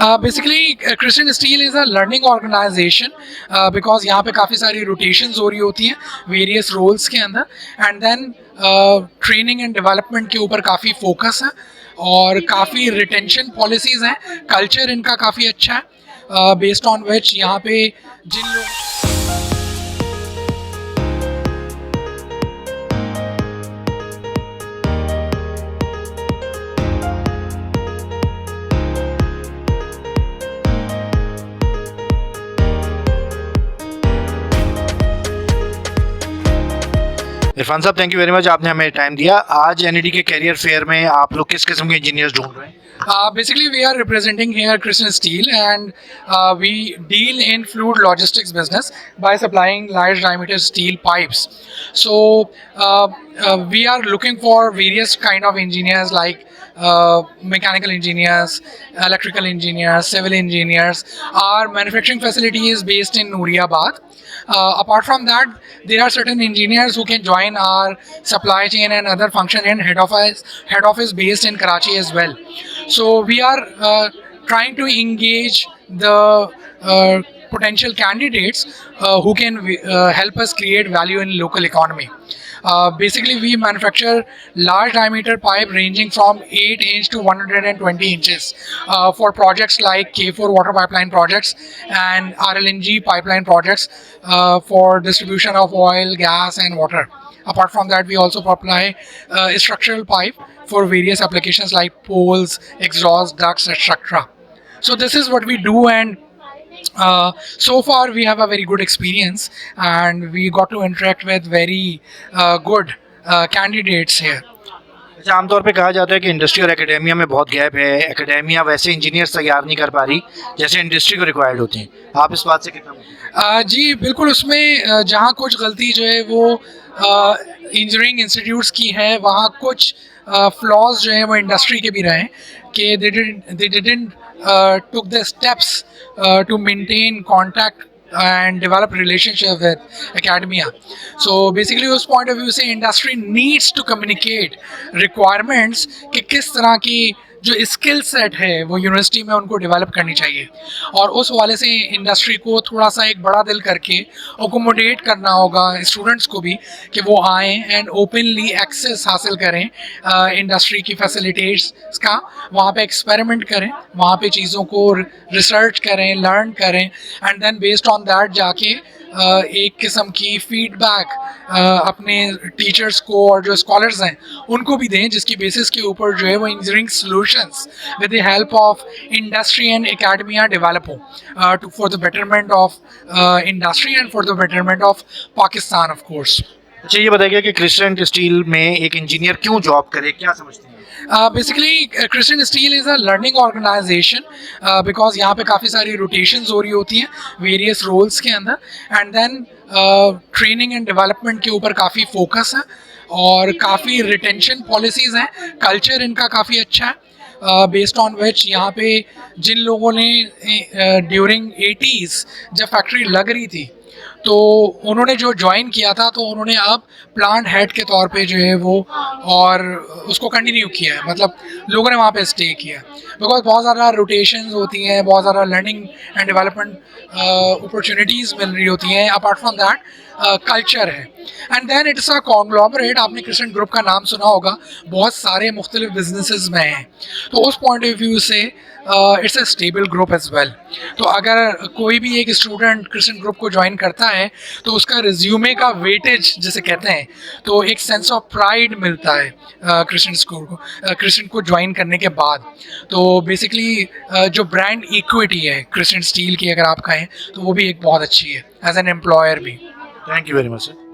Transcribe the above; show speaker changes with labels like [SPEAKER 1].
[SPEAKER 1] Basically Christian steel is a learning organization because यहाँ पे काफ़ी सारी रोटेशंस हो रही होती हैं वेरियस रोल्स के अंदर and then training and development के ऊपर काफ़ी फोकस है और काफ़ी रिटेंशन पॉलिसीज़ हैं. कल्चर इनका काफ़ी अच्छा है बेस्ड ऑन विच यहाँ पे जिन लोग
[SPEAKER 2] इरफान साहब, थैंक यू वेरी मच, आपने हमें टाइम दिया. आज एनईडी के कैरियर फेयर में आप लोग किस किस्म के इंजीनियर्स ढूंढ रहे हैं?
[SPEAKER 1] Basically, we are representing here Christian Steel, and we deal in fluid logistics business by supplying large diameter steel pipes. So we are looking for various kind of engineers like mechanical engineers, electrical engineers, civil engineers. Our manufacturing facility is based in Nooriabad. Apart from that, there are certain engineers who can join our supply chain and other function in head office based in Karachi as well. So we are trying to engage the potential candidates who can help us create value in local economy. Basically, we manufacture large diameter pipe ranging from 8 inch to 120 inches for projects like K4 water pipeline projects and RLNG pipeline projects for distribution of oil, gas and water. Apart from that, we also supply structural pipe for various applications like poles, exhaust ducts, etc. So this is what we do, and so far we have a very good experience and we got to interact with very good candidates here.
[SPEAKER 2] अच्छा, आमतौर पे कहा जाता है कि industry और academia में बहुत गैप है. एकेडेमिया वैसे इंजीनियर्स तैयार नहीं कर पा रही जैसे इंडस्ट्री को रिक्वायर्ड होते हैं. आप इस बात से कितना
[SPEAKER 1] जी बिल्कुल, उसमें जहाँ कुछ गलती जो है वो इंजीनियरिंग इंस्टीट्यूट्स की है, वहाँ कुछ फ्लॉज जो है वो इंडस्ट्री के भी रहे कि they didn't took the steps to maintain contact and develop relationship with academia. So basically उस point of view से industry needs to communicate requirements कि किस तरह की जो स्किल सेट है वो यूनिवर्सिटी में उनको डेवलप करनी चाहिए, और उस वाले से इंडस्ट्री को थोड़ा सा एक बड़ा दिल करके अकोमोडेट करना होगा स्टूडेंट्स को भी कि वो आएँ एंड ओपनली एक्सेस हासिल करें इंडस्ट्री की फैसिलिटीज़ का, वहाँ पे एक्सपेरिमेंट करें, वहाँ पे चीज़ों को रिसर्च करें, लर्न करें and then based on that जाके एक किस्म की फीडबैक अपने टीचर्स को और जो स्कॉलर्स हैं उनको भी दें, जिसकी बेसिस के ऊपर जो है वो engineering solutions with the help of industry and academia develop हो for the betterment of industry and for the betterment of Pakistan of course.
[SPEAKER 2] अच्छा, ये बताइए कि क्रिस्टियन स्टील में एक इंजीनियर क्यों जॉब करे, क्या समझते हैं?
[SPEAKER 1] Basically Christian steel is a learning organization because यहाँ पे काफ़ी सारी रोटेशंस हो रही होती हैं वेरियस रोल्स के अंदर and then training and development के ऊपर काफ़ी फोकस है और काफ़ी रिटेंशन पॉलिसीज़ हैं. कल्चर इनका काफ़ी अच्छा है बेस्ड ऑन विच यहाँ पे जिन लोगों ने ड्यूरिंग 80s जब फैक्ट्री लग रही थी तो उन्होंने जो ज्वाइन किया था तो उन्होंने अब प्लांट हेड के तौर पे जो है वो और उसको कंटिन्यू किया है, मतलब लोगों ने वहाँ पे स्टे किया बिकॉज बहुत ज़्यादा रोटेशंस होती हैं, बहुत ज़्यादा लर्निंग एंड डेवलपमेंट अपॉर्चुनिटीज़ मिल रही होती हैं. अपार्ट फ्रॉम दैट कल्चर है and then it's a conglomerate. आपने क्रिस्टियन ग्रुप का नाम सुना होगा, बहुत सारे मुख्तलिफ बिजनेसेस में हैं, तो उस पॉइंट ऑफ व्यू से it's a stable group as well. तो अगर कोई भी एक स्टूडेंट क्रिस्टियन ग्रुप को ज्वाइन करता है तो उसका रिज्यूमे का वेटेज जिसे कहते हैं, तो एक सेंस ऑफ प्राइड मिलता है क्रिस्टियन को ज्वाइन करने के बाद. तो बेसिकली जो ब्रांड इक्विटी है क्रिस्टियन स्टील की अगर आप कहें तो वो भी एक बहुत अच्छी है एज एन एम्प्लॉयर भी.
[SPEAKER 2] Thank you very much sir.